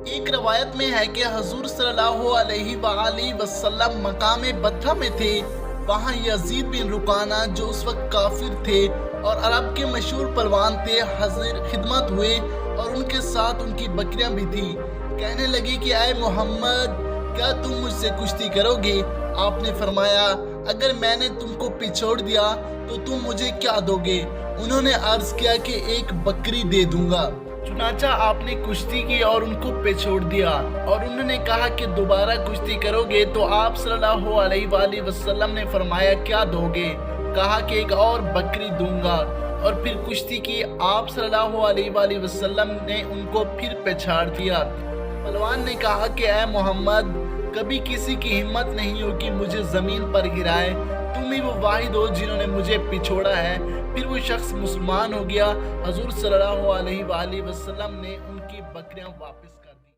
ایک روایت میں ہے کہ حضور صلی اللہ علیہ وآلہ وسلم مقام بطھا میں تھے۔ وہاں یزید بن رکانہ جو اس وقت کافر تھے اور عرب کے مشہور پلوان تھے حاضر خدمت ہوئے اور ان کے ساتھ ان کی بکریاں بھی تھیں۔ کہنے لگے کہ اے محمد، کیا تم مجھ سے کشتی کرو گے؟ آپ نے فرمایا، اگر میں نے تم کو پچھوڑ دیا تو تم مجھے کیا دو گے؟ انہوں نے عرض کیا کہ ایک بکری دے دوں گا۔ چنانچہ آپ نے کشتی کی اور ان کو پچھوڑ دیا، اور انہوں نے کہا کہ دوبارہ کشتی کرو گے تو آپ صلی اللہ علیہ وآلہ وسلم نے فرمایا کیا دو گے؟ کہا کہ ایک اور بکری دوں گا، اور پھر کشتی کی۔ آپ صلی اللہ علیہ وآلہ وسلم نے ان کو پھر پچھاڑ دیا۔ پلوان نے کہا کہ اے محمد، کبھی کسی کی ہمت نہیں ہوگی مجھے زمین پر گرائے، تم ہی وہ واحد ہو جنہوں نے مجھے پچھوڑا ہے۔ پھر وہ شخص مسلمان ہو گیا۔ حضور صلی اللہ علیہ وآلہ وسلم نے ان کی بکریاں واپس کر دی۔